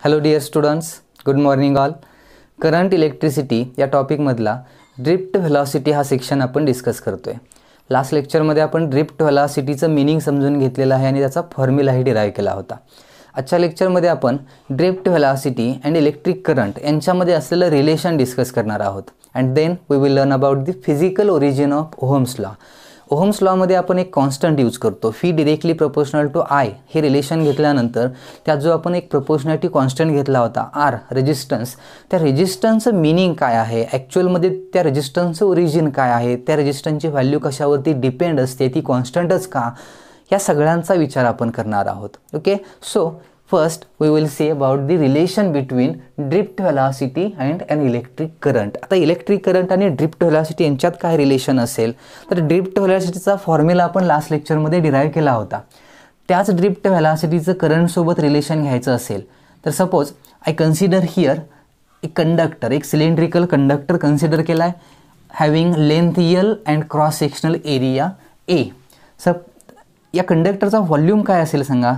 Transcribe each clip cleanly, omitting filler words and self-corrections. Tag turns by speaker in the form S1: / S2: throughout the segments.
S1: Hello dear students, good morning all. Current electricity या टॉपिकमधला drift velocity हा section आपण डिस्कस करतो आहे. लास्ट लेक्चरमध्ये आपण ड्रिफ्ट व्हेलॉसिटीचं मिनिंग समजून घेतलेलं आहे आणि त्याचा फॉर्म्युलाही डिराईव्ह केला होता. आजच्या लेक्चरमध्ये आपण drift velocity and electric current यांच्यामध्ये असलेलं रिलेशन डिस्कस करणार आहोत. And then we will learn about the physical origin of ohms law. Ohm's लॉमध्ये आपण एक कॉन्स्टंट यूज करतो, phi directly proportional to I हे रिलेशन घेतल्यानंतर त्यात जो आपण एक प्रोपोर्शनॅलिटी कॉन्स्टंट घेतला होता आर रेजिस्टन्स, त्या रेजिस्टन्सचं मिनिंग काय आहे, ॲक्च्युअलमध्ये त्या रेजिस्टन्सचं ओरिजिन काय आहे, त्या रेजिस्टन्सची व्हॅल्यू कशावरती डिपेंड असते, ती कॉन्स्टंटच का, या सगळ्यांचा विचार आपण करणार आहोत. Okay, so first we will say about the relation between drift velocity and an electric current. आता इलेक्ट्रिक करंट आणि ड्रिफ्ट व्हेलॉसिटी यांच्यात काय रिलेशन असेल तर ड्रिफ्ट व्हेलॉसिटीचा फॉर्म्युला आपण लास्ट लेक्चरमध्ये डिराईव्ह केला होता. त्याच ड्रिफ्ट व्हेलॉसिटीचं करंटसोबत रिलेशन घ्यायचं असेल तर सपोज आय कन्सिडर हिअर एक कंडक्टर, एक सिलेंड्रिकल कंडक्टर कन्सिडर केला आहे having length L and cross sectional area A. या कंडक्टरचा व्हॉल्यूम काय असेल सांगा.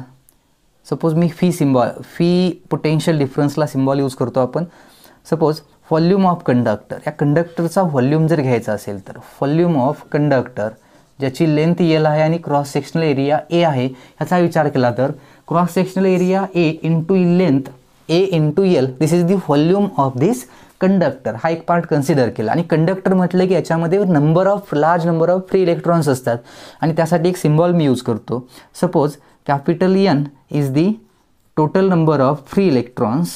S1: सपोज मी फी पोटेन्शियल डिफरन्सला सिम्बॉल यूज करतो आपण. सपोज व्हॉल्यूम ऑफ कंडक्टर, या कंडक्टरचा व्हॉल्यूम जर घ्यायचा असेल तर व्हॉल्यूम ऑफ कंडक्टर ज्याची लेंथ यल आहे आणि क्रॉस सेक्शनल एरिया ए आहे ह्याचा विचार केला तर cross sectional area A into length A into L, this is the volume of this conductor. हा एक पार्ट कन्सिडर केला. आणि कंडक्टर म्हटलं की याच्यामध्ये large number of free electrons असतात आणि त्यासाठी एक सिम्बॉल मी यूज करतो. Suppose capital N is the total number of free electrons,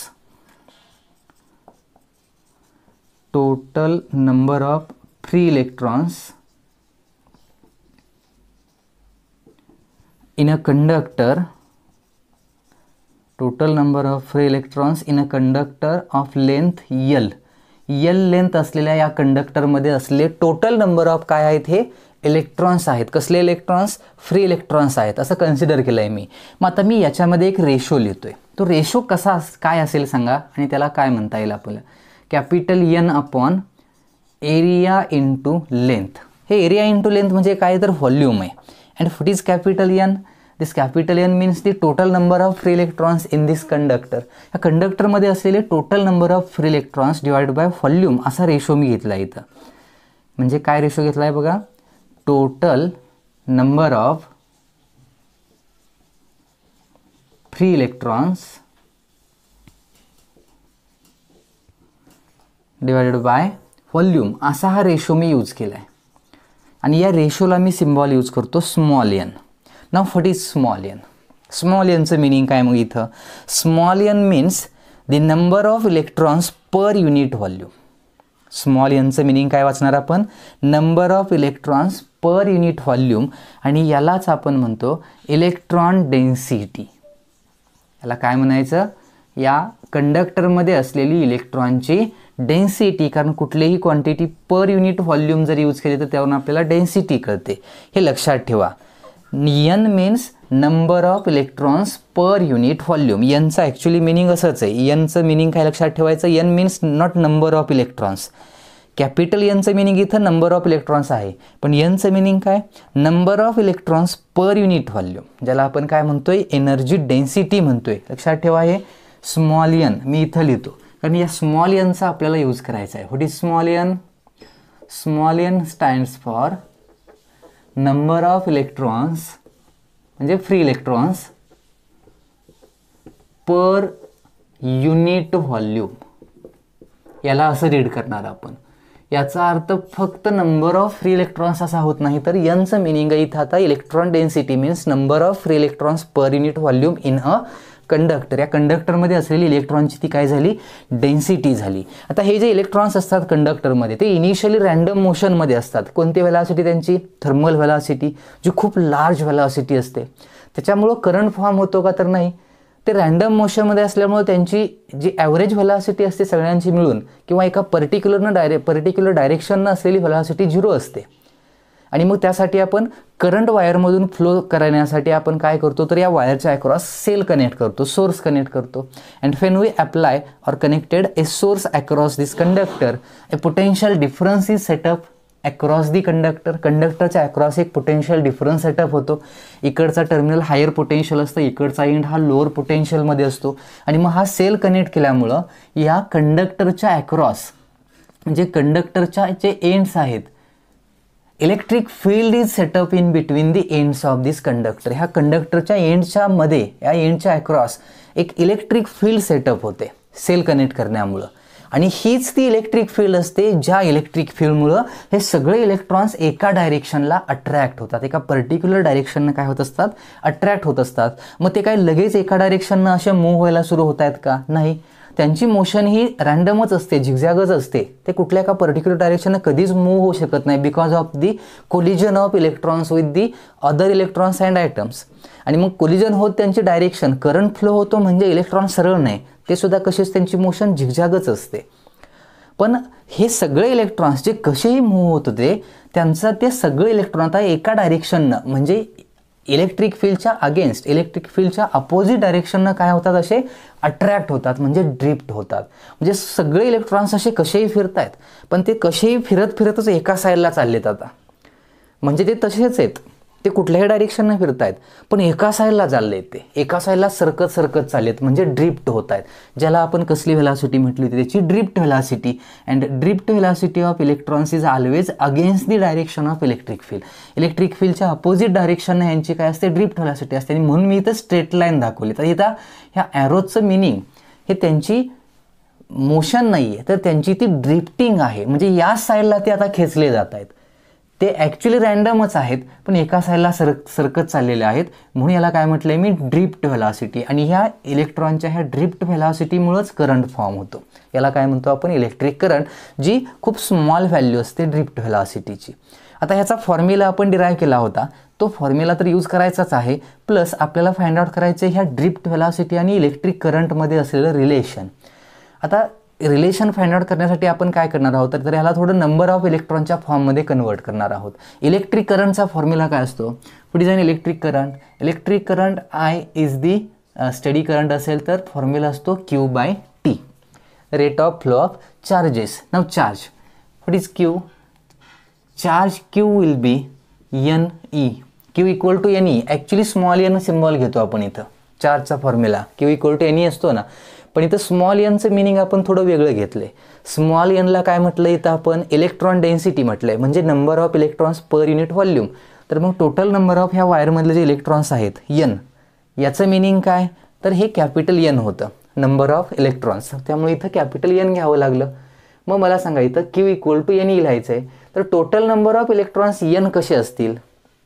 S1: in a conductor, total number of free electrons in a conductor of length L. L length असलेल्या या कंडक्टरमध्ये असले total number of काय आहेत, हे electrons आहेत. कसले इलेक्ट्रॉन्स? फ्री इलेक्ट्रॉन्स आहेत असं कन्सिडर केलं आहे मी. मग आता मी याच्यामध्ये एक रेशो लिहितोय. तो रेशो काय असेल सांगा आणि त्याला काय म्हणता येईल आपल्याला? Capital N upon area into length. हे एरिया इंटू लेंथ म्हणजे काय तर व्हॉल्यूम आहे. And what is capital N? This capital N means the total number of free electrons in this conductor. या कंडक्टरमध्ये असलेले total number of free electrons divide by volume असा ratio मी घेतला इथं. म्हणजे काय रेशो घेतला आहे बघा, total number of free electrons divided by volume असा हा रेशो मी यूज केला आहे. आणि या रेशोला मी सिम्बॉल यूज करतो small n. Now what is small n? Small एनचं मिनिंग काय मग इथं? Small n means the number of electrons per unit volume. Small एनचं मिनिंग काय वाचणार आपण? Number of electrons per unit volume. आणि यालाच आपण म्हणतो इलेक्ट्रॉन डेन्सिटी. याला काय म्हणायचं? या कंडक्टरमध्ये असलेली इलेक्ट्रॉनची डेन्सिटी. कारण कुठलीही क्वांटिटी पर युनिट व्हॉल्यूम जर यूज केली तर त्यावरून आपल्याला डेन्सिटी कळते. हे लक्षात ठेवा. N means number of electrons per unit volume. एनचं ॲक्च्युली मिनिंग असंच आहे. एनचं मिनिंग काय लक्षात ठेवायचं? N means not number of electrons. Capital एनचं मिनिंग इथं नंबर ऑफ इलेक्ट्रॉन्स आहे, पण एनचं मिनिंग काय? Number of electrons per unit volume, ज्याला आपण काय म्हणतोय? एनर्जी डेन्सिटी म्हणतोय. लक्षात ठेवा. हे स्मॉल एन मी इथं लिहितो कारण या स्मॉल एनचा आपल्याला यूज करायचा आहे. What is small n? Small n stands for number of electrons म्हणजे free electrons per unit volume. याला असं रीड करणार आपण. याचा अर्थ फक्त नंबर ऑफ फ्री इलेक्ट्रॉन्स असा होत नाही, तर एनचं मिनिंग इथं आता electron density means number of free electrons per unit volume in a conductor. या कंडक्टरमध्ये असलेली इलेक्ट्रॉनची ती काय झाली? डेन्सिटी झाली. आता हे जे इलेक्ट्रॉन्स असतात कंडक्टरमध्ये ते इनिशियली रँडम मोशनमध्ये असतात. कोणती व्हेलॉसिटी त्यांची? थर्मल व्हेलॉसिटी, जी खूप लार्ज व्हेलॉसिटी असते. त्याच्यामुळं करंट फॉर्म होतो का? तर नाही. ते रँडम मोशनमध्ये असल्यामुळे त्यांची जी ॲव्हरेज व्हेलॉसिटी असते सगळ्यांची मिळून किंवा एका पर्टिक्युलर डायरेक्शननं असलेली व्हेलॉसिटी 0 असते. आणि मग त्यासाठी आपण करंट वायरमधून फ्लो करण्यासाठी आपण काय करतो तर या वायरच्या अक्रॉस सेल कनेक्ट करतो, सोर्स कनेक्ट करतो. And when we apply or connected a source across this conductor, a potential difference is setup across the conductor, कंडक्टरच्या अक्रॉस एक पोटेन्शियल डिफरन्स सेटअप होतो. इकडचा टर्मिनल हायर पोटेन्शियल असतं, इकडचा end हा lower पोटेन्शियलमध्ये असतो. आणि मग हा सेल कनेक्ट केल्यामुळं या कंडक्टरच्या अक्रॉस म्हणजे कंडक्टरच्या जे एंड्स आहेत, electric field is setup in between the ends of this conductor. ह्या कंडक्टरच्या एंडच्या मध्ये, या एंडच्या अक्रॉस एक इलेक्ट्रिक फील्ड सेटअप होते सेल कनेक्ट करण्यामुळं. आणि हीच ती इलेक्ट्रिक फील्ड असते ज्या इलेक्ट्रिक फील्डमुळं हे सगळे इलेक्ट्रॉन्स एका डायरेक्शनला अट्रॅक्ट होतात, एका पर्टिक्युलर डायरेक्शननं काय होत असतात, अट्रॅक्ट होत असतात. मग ते काय लगेच एका डायरेक्शननं असे मूव्ह व्हायला सुरू होत आहेत का? नाही. त्यांची मोशन ही रँडमच असते, झिगझॅगच असते. ते कुठल्या एका पर्टिक्युलर डायरेक्शननं कधीच मूव्ह होऊ शकत नाही because of the collision of electrons with the other electrons and items. आणि मग कोलिजन होत त्यांची डायरेक्शन, करंट फ्लो होतो म्हणजे इलेक्ट्रॉन सरळ नाही, ते सुद्धा कशीच त्यांची मोशन झिगझॅगच असते. पण हे सगळे इलेक्ट्रॉन्स जे कसेही मूव्ह होत होते त्यांचं ते सगळे इलेक्ट्रॉन आता एका डायरेक्शननं म्हणजे इलेक्ट्रिक फील्डच्या अगेन्स्ट, इलेक्ट्रिक फील्डच्या अपोजिट डायरेक्शननं काय होतात, असे अट्रॅक्ट होतात म्हणजे ड्रिफ्ट होतात. म्हणजे सगळे इलेक्ट्रॉन्स असे कसेही फिरत आहेत पण ते कसेही फिरत फिरतच एका साईडला चाललेत आता. म्हणजे ते तसेच आहेत, ते कुठल्याही डायरेक्शननं फिरत आहेत पण एका साईडला चालले आहेत, ते एका साईडला सरकत सरकत चाललेत म्हणजे ड्रिफ्ट होत आहेत. ज्याला आपण कसली व्हेलॉसिटी म्हटली होती, त्याची drift velocity. And drift velocity of electrons is always against the direction of electric field. Electric फील्डच्या अपोजिट डायरेक्शननं यांची काय असते, ड्रिफ्ट व्हेलॉसिटी असते. आणि म्हणून मी इथं स्ट्रेट लाईन दाखवली. तर इथं ह्या ॲरोजचं मिनिंग हे त्यांची मोशन नाही आहे तर त्यांची ती ड्रिफ्टिंग आहे. म्हणजे या साईडला ते आता खेचले जात आहेत. ते ॲक्च्युली रँडमच आहेत पण एका साईडला सरकत चाललेले आहेत म्हणून याला काय म्हटलंय मी, ड्रिफ्ट व्हेलॉसिटी. आणि ह्या इलेक्ट्रॉनच्या ह्या ड्रिफ्ट व्हेलॉसिटीमुळंच करंट फॉर्म होतो. याला काय म्हणतो आपण, इलेक्ट्रिक करंट, जी खूप स्मॉल व्हॅल्यू असते ड्रिफ्ट व्हेलॉसिटीची. आता ह्याचा फॉर्म्युला आपण डिराईव्ह केला होता, तो फॉर्म्युला तर यूज करायचाच आहे. प्लस आपल्याला फाइंड आउट करायचं ह्या ड्रिफ्ट व्हेलॉसिटी आणि इलेक्ट्रिक करंटमध्ये असलेलं रिलेशन. आता रिलेशन फाइंड आउट करण्यासाठी आपण काय करणार आहोत, तर ह्याला थोडं नंबर ऑफ इलेक्ट्रॉनच्या फॉर्ममध्ये कन्वर्ट करणार आहोत. इलेक्ट्रिक करंटचा फॉर्म्युला काय असतो, पुढे जाईन electric current. Electric current I is the steady current असेल तर फॉर्म्युला असतो Q/T, rate of flow of charges. नाव charge, what is Q? Charge Q will be NE. Q equal to NE. Actually small n symbol घेतो आपण इथं. चार्जचा formula Q equal to NE असतो ना, पण इथं स्मॉल एनचं मिनिंग आपण थोडं वेगळं घेतलंय. स्मॉल एनला काय म्हटलं इथं आपण, इलेक्ट्रॉन डेन्सिटी म्हटलंय, म्हणजे number of electrons per unit volume. तर मग टोटल नंबर ऑफ ह्या वायरमधले जे इलेक्ट्रॉन्स आहेत N, याचं मिनिंग काय, तर हे कॅपिटल N होतं, नंबर ऑफ इलेक्ट्रॉन्स. त्यामुळे इथं कॅपिटल N घ्यावं लागलं. मग मला सांगा इथं Q इक्वल टू NE लिहायचं आहे, तर total number of electrons N कसे असतील,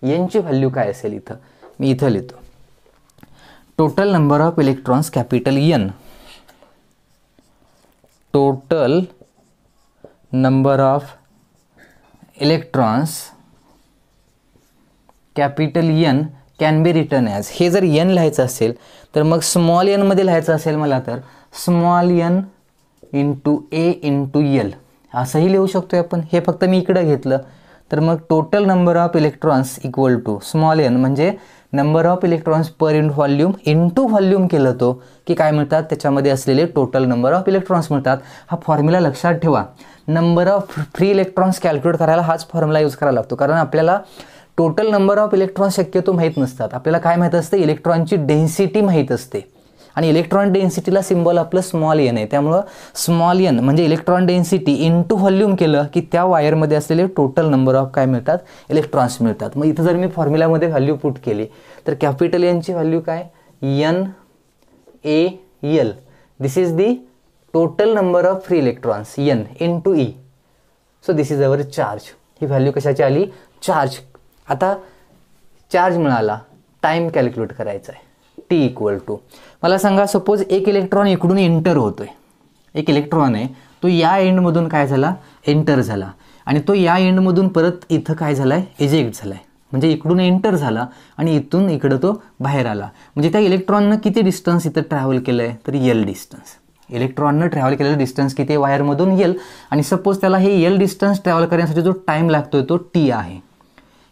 S1: Nची व्हॅल्यू काय असेल इथं, मी इथं लिहितो. Total number of electrons capital N, total number of electrons capital N can be return as. हे जर N लिहायचं असेल तर मग स्मॉल n मध्ये लिहायचं असेल मला तर small n into A into L असंही लिहू शकतो आपण. हे फक्त मी इकडं घेतलं तर मग total number of electrons equal to small n म्हणजे number of electrons per unit volume into volume केलं तो की काय मिळतात, त्याच्यामध्ये असलेले टोटल नंबर ऑफ इलेक्ट्रॉन्स मिळतात. हा फॉर्म्युला लक्षात ठेवा. Number of free electrons calculate करायला हाच फॉर्म्युला यूज करायला लागतो, कारण आपल्याला टोटल नंबर ऑफ इलेक्ट्रॉन्स शक्यतो माहीत नसतात. आपल्याला काय माहीत असते, इलेक्ट्रॉनची डेन्सिटी माहीत असते आणि इलेक्ट्रॉन डेन्सिटीला सिम्बॉल आपलं स्मॉल n आहे. त्यामुळं स्मॉल n म्हणजे इलेक्ट्रॉन डेन्सिटी इंटू व्हॉल्यूम केलं की त्या वायरमध्ये असलेले टोटल नंबर ऑफ काय मिळतात, इलेक्ट्रॉन्स मिळतात. मग इथं जर मी फॉर्म्युलामध्ये व्हॅल्यू पुट केली तर कॅपिटल Nची व्हॅल्यू काय, NaL. This is the total number of free electrons N into E. So this is our charge. He value कशाची आली, चार्ज. आता चार्ज मिळाला, टाईम कॅल्क्युलेट करायचा आहे. T इक्वल टू मला सांगा, सपोज एक इलेक्ट्रॉन इकडून एंटर होतोय, एक इलेक्ट्रॉन आहे तो या एंडमधून काय झाला, एंटर झाला आणि तो या एंडमधून परत इथं काय झालाय, इजेक्ट झालाय. म्हणजे इकडून एंटर झाला आणि इथून इकडं तो बाहेर आला. म्हणजे त्या इलेक्ट्रॉननं किती डिस्टन्स इथं ट्रॅव्हल केलं आहे, तर L डिस्टन्स. इलेक्ट्रॉननं ट्रॅव्हल केलेलं डिस्टन्स किती आहे, वायरमधून L. आणि सपोज त्याला हे L डिस्टन्स ट्रॅव्हल करण्यासाठी जो टाईम लागतोय तो T आहे.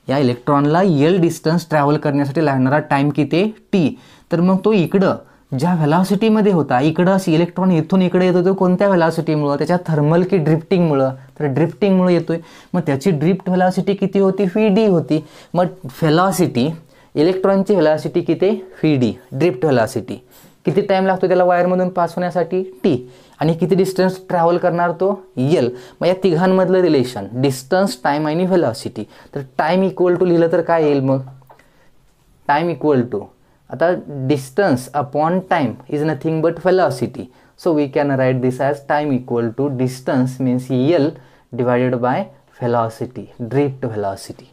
S1: या इलेक्ट्रॉनला L डिस्टन्स ट्रॅव्हल करण्यासाठी लागणारा टाईम किती आहे, T. तर मग तो इकडं ज्या व्हेलॉसिटीमध्ये होता, इकडं इलेक्ट्रॉन इथून इकडे येतो तो कोणत्या व्हेलॉसिटीमुळं, त्याच्या थर्मल की ड्रिफ्टिंगमुळं, तर ड्रिफ्टिंगमुळे येतोय. मग त्याची ड्रिफ्ट व्हेलॉसिटी किती होती, VD होती. मग व्हेलॉसिटी, इलेक्ट्रॉनची व्हेलॉसिटी किती, VD, ड्रिफ्ट व्हेलॉसिटी. किती टाईम लागतो त्याला वायरमधून पास होण्यासाठी, T. आणि किती डिस्टन्स ट्रॅव्हल करणार तो, L. मग या तिघांमधलं रिलेशन डिस्टन्स, टाईम आणि व्हेलॉसिटी. तर टाईम इक्वल टू लिहिलं तर काय येईल मग, टाईम इक्वल टू, आता distance upon time is nothing but velocity. So we can write this as time equal to distance means L divided by velocity, drift velocity.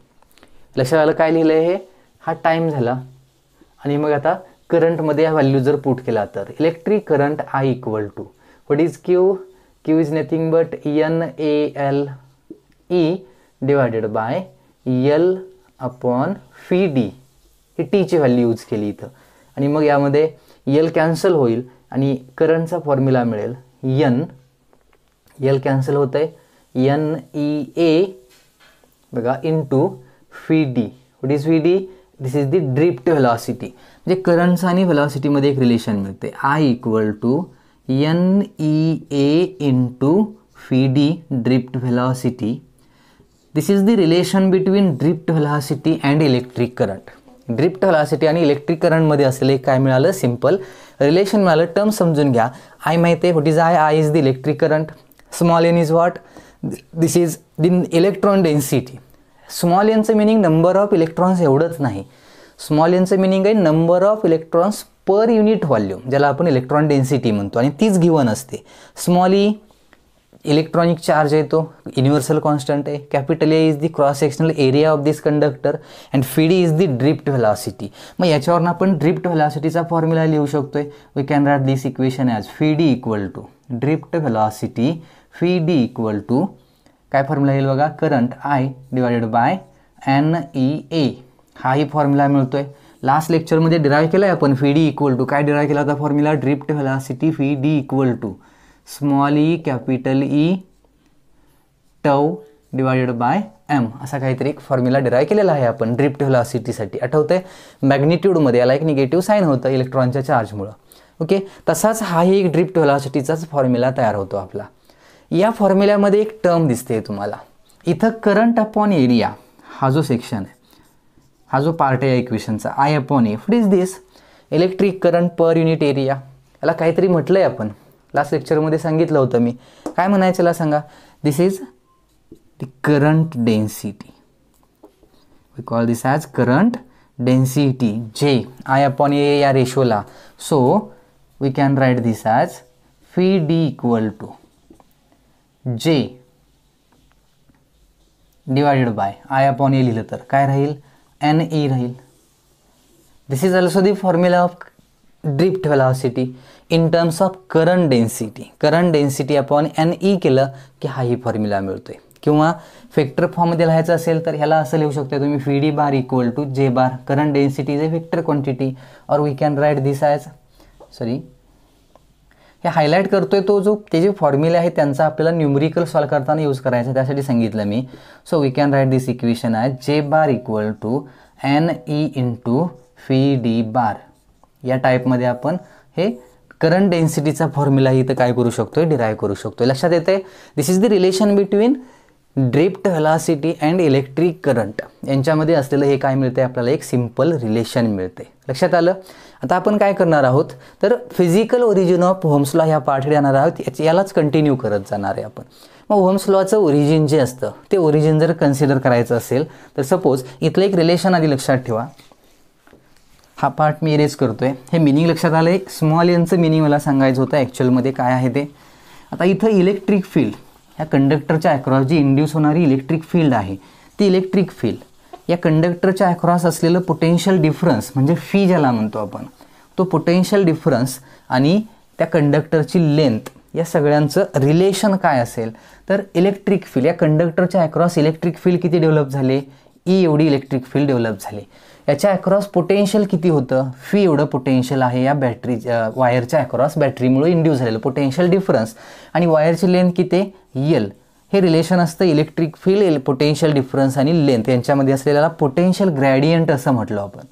S1: लक्षात आलं काय लिहिलं आहे, हा टाईम झाला. आणि मग आता करंटमध्ये या व्हॅल्यू जर पुट केला तर electric current I equal to what is Q, Q is nothing but NaLe divided by L upon VD. ही टीची व्हॅल्यू यूज केली इथं. आणि मग यामध्ये L कॅन्सल होईल आणि करंटचा फॉर्म्युला मिळेल L कॅन्सल होतं आहे NEA बघा into VD. What is VD, this is the drift velocity. म्हणजे करंटचा आणि व्हेलॉसिटीमध्ये एक रिलेशन मिळते, I equal to NEA into VD drift velocity. This is the relation between drift velocity and electric current. Drift velocity आणि electric करंटमध्ये असलेले काय मिळालं, सिम्पल रिलेशन मिळालं. टर्म समजून घ्या. I माहिती आहे, what is I is the electric current. Small n is what, this is the electron density. Small nचं मिनिंग नंबर ऑफ इलेक्ट्रॉन्स एवढंच नाही, स्मॉल nचं मिनिंग आहे number of electrons per unit volume, ज्याला आपण इलेक्ट्रॉन डेन्सिटी म्हणतो. आणि तीच गिवन असते. स्मॉल e इलेक्ट्रॉनिक चार्ज आहे, तो युनिव्हर्सल कॉन्स्टंट आहे. Capital A is the cross sectional area of this conductor and VD is the drift velocity. मग याच्यावरून आपण ड्रिफ्ट व्हेलॉसिटीचा फॉर्म्युला लिहू शकतोय. We can write this equation as VD equal to drift velocity, VD equal to काय formula येईल बघा, current I divided by NEA. हाही फॉर्म्युला मिळतोय. लास्ट लेक्चरमध्ये डिराईव्ह केला आहे आपण VD इक्वल टू, काय डिराईव्ह केला होता formula, drift velocity VD equal to small e capital E tau divided by M. असा काहीतरी एक फॉर्म्युला डिराईव्ह केलेला आहे आपण ड्रिफ्ट व्हेलॉसिटीसाठी. आठवतंय, मॅग्निट्यूडमध्ये याला एक निगेटिव्ह साईन होतं इलेक्ट्रॉनच्या चार्जमुळं. ओके, तसाच हाही एक ड्रिफ्ट व्हेलॉसिटीचाच फॉर्म्युला तयार होतो आपला. या फॉर्म्युल्यामध्ये एक टर्म दिसते तुम्हाला इथं, करंट अपॉन एरिया. हा जो सेक्शन आहे, हा जो पार्ट आहे या इक्वेशनचा, I upon A. What is this, electric current per unit area. याला काहीतरी म्हटलं आहे आपण, लास्ट लेक्चरमध्ये सांगितलं होतं मी. काय म्हणायचं याला सांगा, this is the current density. We call this as current density, J I upon A या रेशोला. So we can write this as VD equal to J divided by I upon A लिहिलं तर काय राहील, NE राहील. This is also the formula of drift velocity in terms of current density. Current density upon NE केलं की हाही formula मिळतोय. किंवा वेक्टर फॉर्ममध्ये लिहायचं असेल तर ह्याला असं लिहू शकता तुम्ही, VD bar equal to J bar. Current density is a vector quantity. और we can write this as, sorry हे हायलाईट करतोय तो जो ते जे फॉर्म्युले आहेत त्यांचा आपल्याला न्यूमरिकल सॉल्व करताना यूज करायचं, त्यासाठी सांगितलं मी. So we can write this equation as J bar equal to NE into VD bar. या टाईपमध्ये आपण हे करंट डेन्सिटीचा फॉर्म्युला इथं काय करू शकतो, डिराईव्ह करू शकतो. लक्षात येते, this is the relation between drift velocity and electric current. यांच्यामध्ये असलेलं हे काय मिळते आपल्याला, एक सिम्पल रिलेशन मिळते. लक्षात आलं. आता आपण काय करणार आहोत तर physical origin of ohms law ह्या पार्टकडे येणार आहोत. यालाच कंटिन्यू करत जाणार आहे आपण. मग ओहम्स लॉचं ओरिजिन जे असतं ते ओरिजिन जर कन्सिडर करायचं असेल तर सपोज इथलं एक रिलेशन आधी लक्षात ठेवा. हा पार्ट मी इरेज करतोय. हे मिनिंग लक्षात आलं आहे. स्मॉल एनचं मिनिंग मला सांगायचं होतं ॲक्च्युअलमध्ये काय आहे ते. आता इथं इलेक्ट्रिक फील्ड, ह्या कंडक्टरच्या अक्रॉस जी इंड्यूस होणारी इलेक्ट्रिक फील्ड आहे ती इलेक्ट्रिक फील्ड, या कंडक्टरच्या अक्रॉस असलेलं पोटेन्शियल डिफरन्स म्हणजे फी ज्याला म्हणतो आपण, तो पोटेन्शियल डिफरन्स आणि त्या कंडक्टरची लेंथ या सगळ्यांचं रिलेशन काय असेल तर इलेक्ट्रिक फील्ड, या कंडक्टरच्या अक्रॉस इलेक्ट्रिक फील्ड किती डेव्हलप झाले, ई एवढी इलेक्ट्रिक फील्ड डेव्हलप झाले. याच्या अक्रॉस पोटेन्शियल किती होतं, फी एवढं पोटेन्शियल आहे या बॅटरीच्या वायरच्या अक्रॉस बॅटरीमुळे इंड्यूस झालेलं पोटेन्शियल डिफरन्स. आणि वायरची लेंथ किती, यल. हे रिलेशन असतं इलेक्ट्रिक फील्ड, पोटेन्शियल डिफरन्स आणि लेंथ यांच्यामध्ये असलेल्याला पोटेन्शियल ग्रॅडियंट असं म्हटलं आपण.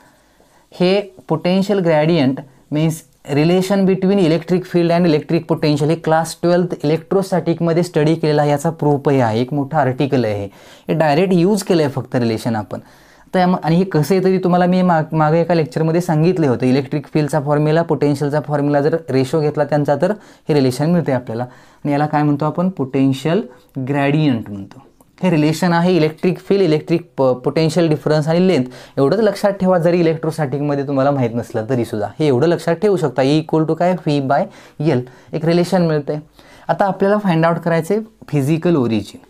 S1: हे potential gradient means relation between electric field and electric potential हे क्लास 12 इलेक्ट्रोस्टॅटिकमध्ये स्टडी केलेला आहे, याचा प्रूफही आहे, एक मोठा आर्टिकल आहे हे डायरेक्ट यूज केलं आहे फक्त रिलेशन आपण. तर आणि हे कसं आहे तरी तुम्हाला मी मागे एका लेक्चरमध्ये सांगितले होतं, इलेक्ट्रिक फील्डचा फॉर्म्युला पोटेन्शियलचा फॉर्म्युला जर रेशो घेतला त्यांचा तर हे रिलेशन मिळते आपल्याला. आणि याला काय म्हणतो आपण, पोटेन्शियल ग्रॅडियंट म्हणतो. हे रिलेशन आहे electric field, electric potential difference आणि लेंथ. एवढंच लक्षात ठेवा, जरी इलेक्ट्रोस्टॅटिकमध्ये तुम्हाला माहीत नसलं तरीसुद्धा हे एवढं लक्षात ठेवू शकता. E = काय, V/L एक रिलेशन मिळतं आहे. आता आपल्याला फाइंड आउट करायचे फिजिकल ओरिजिन.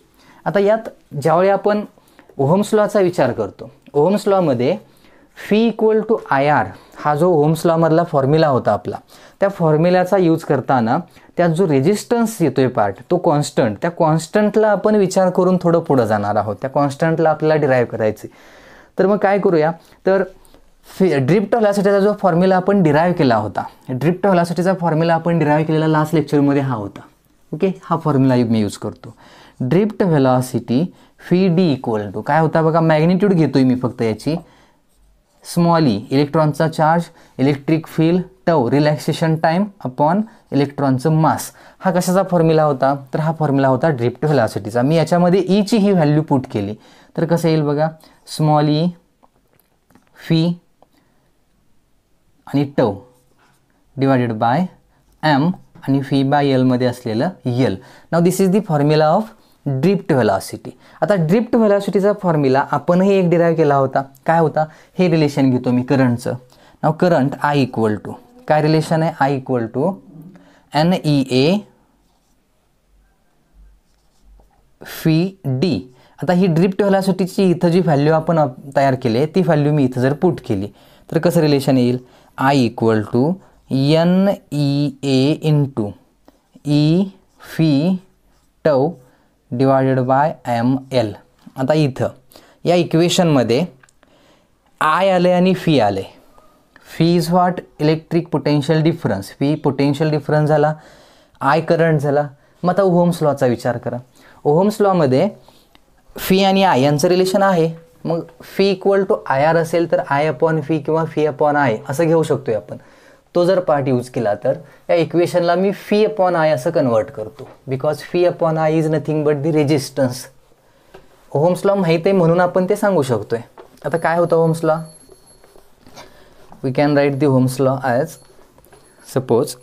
S1: आता यात ज्यावेळी आपण ओहम्स लॉचा विचार करतो, ओहम्स लॉमध्ये फी = IR हा जो ओहम्स लॉमधला फॉर्म्युला होता आपला, त्या फॉर्म्युल्याचा यूज करताना त्यात जो रेजिस्टन्स येतोय पार्ट तो कॉन्स्टंट, त्या कॉन्स्टंटला आपण विचार करून थोडं पुढं जाणार आहोत. त्या कॉन्स्टंटला आपल्याला डिराईव्ह करायचे. तर मग काय करूया, तर ड्रिफ्ट व्हेलॉसिटीचा जो फॉर्म्युला आपण डिराईव्ह केला होता, ड्रिफ्ट व्हेलॉसिटीचा फॉर्म्युला आपण डिराईव्ह केलेला लास्ट लेक्चरमध्ये हा होता. ओके, हा फॉर्म्युला मी यूज करतो. ड्रिफ्ट व्हेलॉसिटी फी D = काय होता बघा, मॅग्निट्यूड घेतोय मी फक्त याची, स्मॉल ई इलेक्ट्रॉनचा charge, electric field, tau relaxation time upon इलेक्ट्रॉनचं मास. हा कशाचा फॉर्म्युला होता, तर हा फॉर्म्युला होता ड्रिफ्ट व्हेलॉसिटीचा. मी याच्यामध्ये ईची ही व्हॅल्यू पुट केली तर कसं येईल बघा, स्मॉल ई फी आणि टव डिवायडेड बाय एम आणि V/L मध्ये असलेलं L. Now this is the formula of drift velocity. आता ड्रिफ्ट व्हेलॉसिटीचा फॉर्म्युला आपणही एक डिराईव्ह केला होता. काय होता, हे रिलेशन घेतो मी करंटचं. नाव करंट I = काय रिलेशन आहे, I = NEA फी D. आता ही ड्रिफ्ट व्हेलॉसिटीची इथं जी व्हॅल्यू आपण तयार केली आहे ती व्हॅल्यू मी इथं जर पुट केली तर कसं रिलेशन येईल, I = NEA × E phi tau divided by ML. आता इथं या इक्वेशनमध्ये I आले आणि फी आले. Fee is what, electric potential difference. Fee potential difference झाला, I करंट झाला. मग आता ओहम्स लॉचा विचार करा. ओहम्स लॉमध्ये फी आणि I यांचं रिलेशन आहे. मग फी = IR असेल तर I/फी किंवा फी/I असं घेऊ शकतोय आपण. तो जर पार्ट यूज केला तर या इक्वेशनला मी फी/I असं कन्वर्ट करतो, because phi is nothing but the resistance. Ohm's law माहीत आहे म्हणून आपण ते सांगू शकतोय. आता काय होतं ohm's law, we can write the ohm's law as suppose,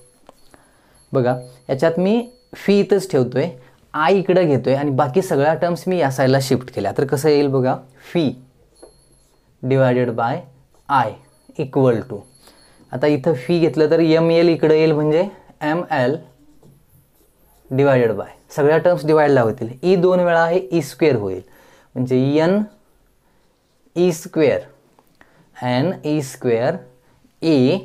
S1: बघा याच्यात मी फी इथंच ठेवतोय, I इकडं घेतोय आणि बाकी सगळ्या टर्म्स मी या साईडला शिफ्ट केल्या. तर कसं येईल बघा, फी डिवायडेड बाय I = आता इथं फी घेतलं तर ML इकडं येईल म्हणजे ML डिवायडेड बाय सगळ्या टर्म्स डिवाइडला होतील. E 2 वेळा आहे, E² होईल म्हणजे NE² NE² A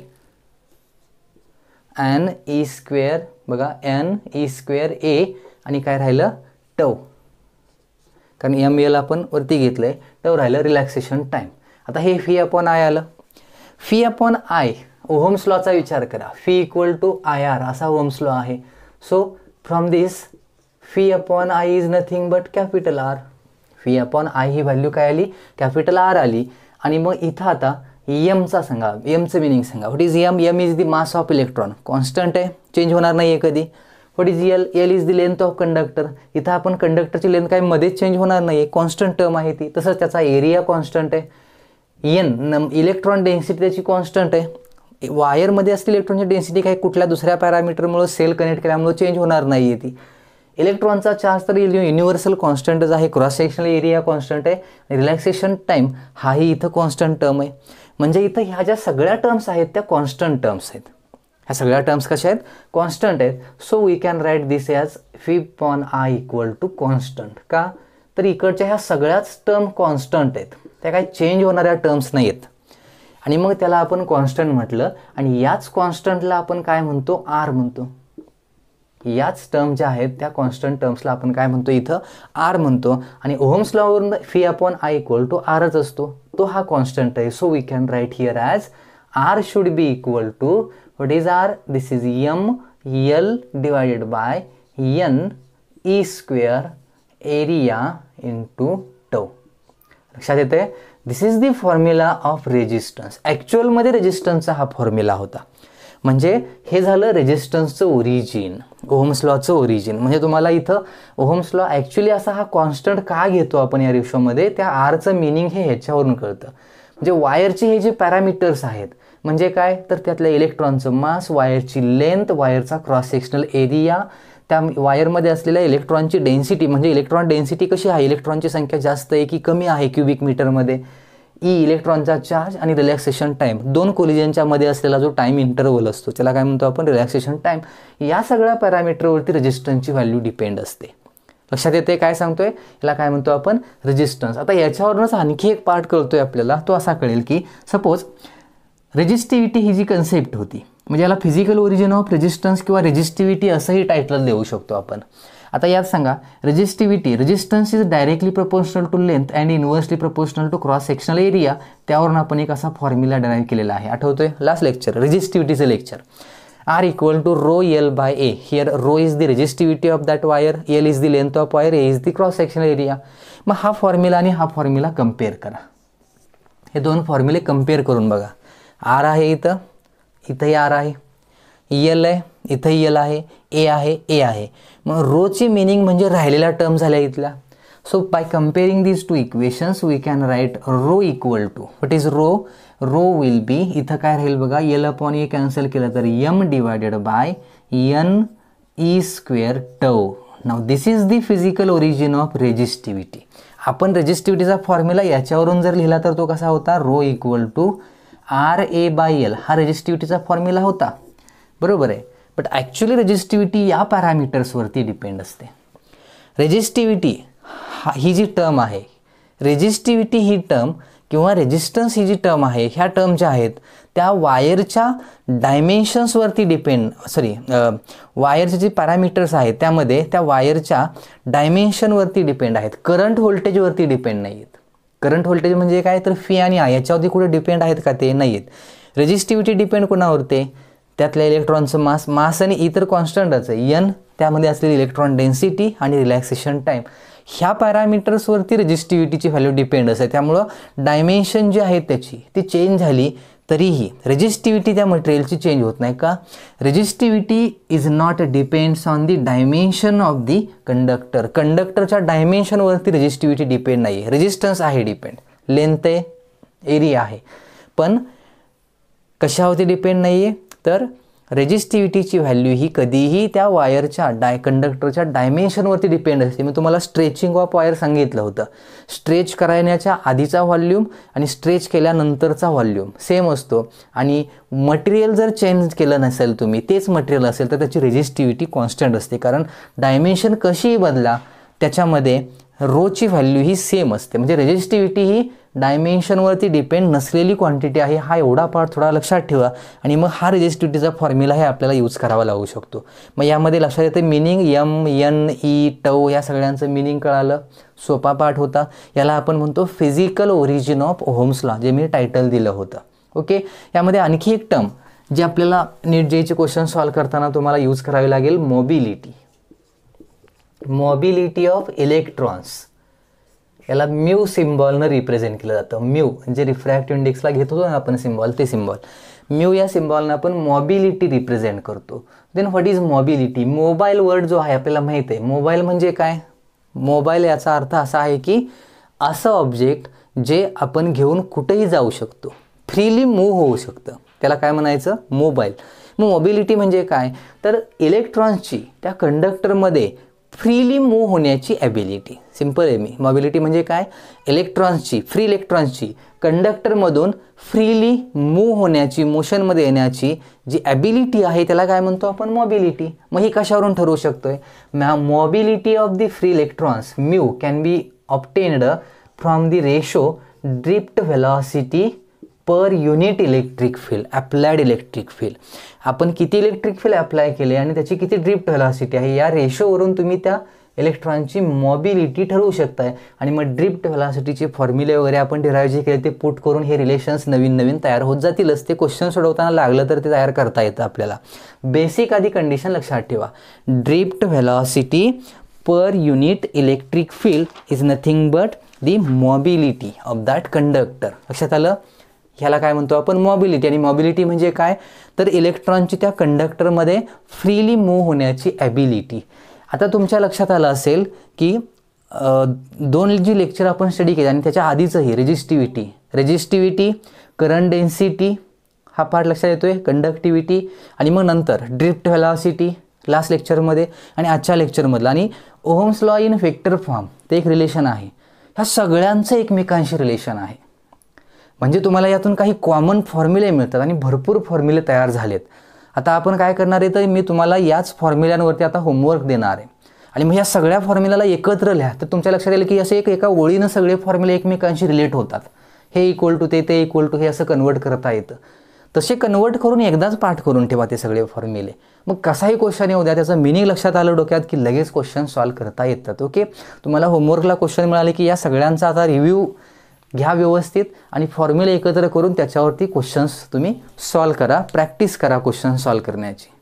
S1: NE² बघा NE² A आणि काय राहिलं, टव, कारण ML आपण वरती घेतलं आहे, टव राहिलं रिलॅक्सेशन टाईम. आता हे फी/I आलं. फी/I ओहम्स लॉचा विचार करा, फी = IR असा ओहम्स लॉ आहे. So from this phi is nothing but capital R. Phi ही व्हॅल्यू काय आली, कॅपिटल R आली. आणि मग इथं आता एमचा सांगा, एमचं मिनिंग सांगा. What is M, M is the mass of electron, constant आहे, चेंज होणार नाही आहे कधी. What is L, L is the length of conductor. इथं आपण कंडक्टरची लेंथ काय मध्येच चेंज होणार नाही आहे, कॉन्स्टंट टर्म आहे ती. तसंच त्याचा एरिया कॉन्स्टंट आहे. एन इलेक्ट्रॉन डेन्सिटी त्याची कॉन्स्टंट आहे. वायरमध्ये असलेली इलेक्ट्रॉनची डेन्सिटी काय कुठल्या दुसऱ्या पॅरामीटरमुळे सेल कनेक्ट केल्यामुळे चेंज होणार नाही आहे ती. इलेक्ट्रॉनचा चार्ज तर युनिव्हर्सल कॉन्स्टंटच आहे, क्रॉस सेक्शनल एरिया कॉन्स्टंट आहे, रिलॅक्सेशन टाईम हाही इथं कॉन्स्टंट टर्म आहे. म्हणजे इथं ह्या ज्या सगळ्या टर्म्स आहेत त्या कॉन्स्टंट टर्म्स आहेत. ह्या सगळ्या टर्म्स कशा आहेत, कॉन्स्टंट आहेत. So we can write this as phi = constant. का तर इकडच्या ह्या सगळ्याच टर्म कॉन्स्टंट आहेत, त्या काही चेंज होणाऱ्या टर्म्स नाही आहेत. आणि मग त्याला आपण कॉन्स्टंट म्हटलं आणि याच कॉन्स्टंटला आपण काय म्हणतो, R म्हणतो. याच टर्म ज्या आहेत त्या कॉन्स्टंट टर्म्सला आपण काय म्हणतो, इथं R म्हणतो. आणि ओहम्स लॉवरून फी/I = Rच असतो, तो हा कॉन्स्टंट आहे. So we can write here as R should be equal to, what is R, this is ML divided by NE² area into tau. लक्षात येते, this is the formula of resistance. ॲक्च्युअलमध्ये रेजिस्टन्सचा हा formula होता. म्हणजे हे झालं रेजिस्टन्सचं ओरिजिन, ओहम्स लॉचं ओरिजिन. म्हणजे तुम्हाला इथं ओहम्स लॉ ॲक्च्युली असा हा कॉन्स्टंट का घेतो आपण या रेशोमध्ये, त्या आरचं मिनिंग हे ह्याच्यावरून कळतं. म्हणजे वायरचे हे जे पॅरामीटर्स आहेत म्हणजे काय, तर त्यातल्या इलेक्ट्रॉनचं मास, वायरची लेंथ, वायरचा क्रॉस सेक्शनल एरिया, त्या वायरमध्ये असलेल्या इलेक्ट्रॉनची डेन्सिटी, म्हणजे इलेक्ट्रॉन डेन्सिटी कशी आहे, इलेक्ट्रॉनची संख्या जास्त आहे की कमी आहे क्युबिक मीटरमध्ये, इलेक्ट्रॉनचा चार्ज आणि रिलॅक्सेशन टाईम, दोन कोलिजनच्या मध्ये असलेला जो टाईम इंटरवल असतो त्याला काय म्हणतो आपण, रिलॅक्सेशन टाईम. या सगळ्या पॅरामीटरवरती रेजिस्टन्सची व्हॅल्यू डिपेंड असते. लक्षात येते काय सांगतोय, याला काय म्हणतो आपण, रेजिस्टन्स. आता याच्यावरूनच आणखी एक पार्ट कळतोय आपल्याला, तो असा कळेल की सपोज रेजिस्टिव्हिटी ही जी कन्सेप्ट होती, म्हणजे याला फिजिकल ओरिजिन ऑफ रेजिस्टन्स किंवा रेजिस्टिव्हिटी असंही टायटल देऊ शकतो आपण. आता यात सांगा, resistance is directly proportional to length and inversely proportional to cross sectional area. त्यावरून आपण एक असा फॉर्म्युला डिराईव्ह केलेला आहे, आठवतोय लास्ट लेक्चर, रेजिस्टिव्हिटीचं lecture. R equal to rho L by A. Here rho is the resistivity of that wire, L is the length of wire, A is the cross sectional area. मग हा formula आणि हा formula compare करा. हे दोन फॉर्म्युले compare करून बघा. R आहे इथं, इथंही R आहे, L आहे, इथंही L आहे, A आहे, A आहे. मग रोची मिनिंग म्हणजे राहिलेल्या टर्म झाल्या इथल्या. So by comparing these two equations we can write rho equal to, what is rho? Rho will be, इथं काय राहील बघा, एल अपॉन ए कॅन्सल केलं तर M divided by N E square tau. Now this is the physical origin of resistivity. आपण रेजिस्टिव्हिटीचा formula याच्यावरून जर लिहिला तर तो कसा होता, rho equal to R A by L, हा रेजिस्टिव्हिटीचा फॉर्म्युला होता, बरोबर आहे. बट ॲक्च्युली रेजिस्टिव्हिटी या पॅरामीटर्सवरती डिपेंड असते. रेजिस्टिव्हिटी ही जी टर्म आहे, रेजिस्टिव्हिटी ही टर्म किंवा रेजिस्टन्स ही जी टर्म आहे, ह्या टर्म ज्या आहेत त्या वायरच्या डायमेन्शन्सवरती वायरचे जे पॅरामीटर्स आहेत त्यामध्ये त्या वायरच्या डायमेन्शनवरती डिपेंड आहेत, करंट व्होल्टेजवरती डिपेंड नाही आहेत. करंट व्होल्टेज म्हणजे काय, तर फी आणि आय याच्यावरती कुठे डिपेंड आहेत का, ते नाही आहेत. रेजिस्टिव्हिटी डिपेंड कोणावरती, त्यातल्या इलेक्ट्रॉनचं मास आणि इतर कॉन्स्टंटच आहे, एन, त्यामध्ये असलेली इलेक्ट्रॉन डेन्सिटी आणि रिलॅक्सेशन टाईम, ह्या पॅरामीटर्सवरती रेजिस्टिव्हिटीची व्हॅल्यू डिपेंड असते. त्यामुळं डायमेन्शन जी आहे त्याची ती चेंज झाली तरीही रेजिस्टिव्हिटी त्या मटेरियलची चेंज होत नाही का. Resistivity is not depends on the dimension of the conductor. कंडक्टरच्या डायमेन्शनवरती रेजिस्टिव्हिटी डिपेंड नाही आहे. रेजिस्टन्स आहे डिपेंड, लेंथ आहे, एरिया आहे, पण कशावरती डिपेंड नाही आहे, तर रेजिस्टिव्हिटीची व्हॅल्यू ही कधीही त्या वायरच्या कंडक्टरच्या डायमेन्शनवरती डिपेंड असते. मी तुम्हाला स्ट्रेचिंग ऑफ वायर सांगितलं होतं. स्ट्रेच करण्याच्या आधीचा व्हॉल्यूम आणि स्ट्रेच केल्यानंतरचा व्हॉल्यूम सेम असतो, आणि मटेरियल जर चेंज केलं नसेल तुम्ही, तेच मटेरियल असेल तर त्याची रेजिस्टिव्हिटी कॉन्स्टंट असते. कारण डायमेन्शन कशीही बदला त्याच्यामध्ये रोची व्हॅल्यू ही सेम असते. म्हणजे रेजिस्टिव्हिटी ही डायमेन्शनवरती डिपेंड नसलेली क्वांटिटी आहे. हा एवढा पार्ट थोडा लक्षात ठेवा, आणि मग हा रेजिस्टिव्हिटीचा फॉर्म्युला हे आपल्याला यूज करावा लागू शकतो. मग यामध्ये लक्षात येते मिनिंग, एम, एन, ई, टव या सगळ्यांचं मिनिंग कळालं, सोपा पार्ट होता. याला आपण म्हणतो physical origin of ohms law, जे मी टायटल दिलं होतं. ओके, यामध्ये आणखी एक टर्म जे आपल्याला नीट जेईचे क्वेश्चन सॉल्व्ह करताना तुम्हाला यूज करावी लागेल, मोबिलिटी. मोबिलिटी ऑफ इलेक्ट्रॉन्स, याला म्यू सिम्बॉलनं रिप्रेझेंट केलं जातं. म्यू म्हणजे रिफ्रॅक्टिव्ह इंडेक्सला घेतो ना आपण सिम्बॉल, ते सिम्बॉल म्यू या सिम्बॉलनं आपण मोबिलिटी रिप्रेझेंट करतो. Then what is mobility? Mobile word जो आहे आपल्याला माहीत आहे. मोबाईल म्हणजे काय? मोबाईल याचा अर्थ असा आहे की असं ऑब्जेक्ट जे आपण घेऊन कुठेही जाऊ शकतो, फ्रीली मूव्ह होऊ शकतं, त्याला काय म्हणायचं? मोबाईल. मग मोबिलिटी म्हणजे काय? तर इलेक्ट्रॉन्सची त्या कंडक्टरमध्ये फ्रीली मूव्ह होण्याची ॲबिलिटी. सिम्पल आहे. मोबिलिटी म्हणजे काय? इलेक्ट्रॉन्सची, फ्री इलेक्ट्रॉन्सची कंडक्टरमधून फ्रीली मूव्ह होण्याची, मोशनमध्ये येण्याची जी ॲबिलिटी आहे त्याला काय म्हणतो आपण? मोबिलिटी. मग ही कशावरून ठरवू शकतोय? Mobility of the free electrons mu can be obtained from the ratio drift velocity per unit electric field, applied electric field. आपण किती इलेक्ट्रिक फील्ड अप्लाय केले आणि त्याची किती ड्रिफ्ट व्हेलॉसिटी आहे, या रेशोवरून तुम्ही त्या इलेक्ट्रॉनची मोबिलिटी ठरवू शकताय. आणि मग ड्रिफ्ट व्हेलॉसिटीचे फॉर्म्युले वगैरे आपण डिराईव्ह जे केले ते पुट करून हे रिलेशन्स नवीन नवीन तयार होत जातीलच. ते क्वेश्चन सोडवताना लागलं तर ते तयार करता येतं आपल्याला. बेसिक आधी कंडिशन लक्षात ठेवा. Drift velocity per unit electric field is nothing but the mobility of that conductor. लक्षात आलं? ह्याला काय म्हणतो आपण मॉबिलिटी. आणि मॉबिलिटी म्हणजे काय तर इलेक्ट्रॉनची त्या कंडक्टरमध्ये फ्रीली मूव्ह होण्याची ॲबिलिटी. आता तुमच्या लक्षात आलं असेल की दोन जी लेक्चर आपण स्टडी केले आणि त्याच्या आधीचंही रेजिस्टिव्हिटी, करंट डेन्सिटी हा पार्ट लक्षात येतोय, कंडक्टिव्हिटी, आणि मग नंतर ड्रिफ्ट व्हेलॉसिटी लास्ट लेक्चरमध्ये आणि आजच्या लेक्चरमधलं, आणि ohm's law in vector form ते एक रिलेशन आहे. ह्या सगळ्यांचं एकमेकांशी रिलेशन आहे. म्हणजे तुम्हाला यातून काही कॉमन फॉर्म्युले मिळतात आणि भरपूर फॉर्म्युले तयार झालेत. आता आपण काय करणार आहे तर मी तुम्हाला याच फॉर्म्युल्यांवरती आता होमवर्क देणार आहे आणि मग या सगळ्या फॉर्म्युलाला एकत्र लिहा. तर तुमच्या लक्षात येईल की असे एका ओळीनं सगळे फॉर्म्युले एकमेकांशी रिलेट होतात. हे इक्वल टू ते इक्वल टू हे असं कन्वर्ट करता येतं. तसे कन्वर्ट करून एकदाच पाठ करून ठेवा ते सगळे फॉर्म्युले. मग कसाही क्वेश्चन येऊ द्या त्याचं मिनिंग लक्षात आलं डोक्यात की लगेच क्वेश्चन सॉल्व्ह करता येतात. ओके, तुम्हाला होमवर्कला क्वेश्चन मिळाले की या सगळ्यांचा आता रिव्ह्यू घ्या व्यवस्थित आणि फॉर्म्युले एकत्र करून त्याच्यावरती क्वेश्चन्स तुम्ही सॉल्व्ह करा, प्रॅक्टिस करा क्वेश्चन सॉल्व्ह करण्याची.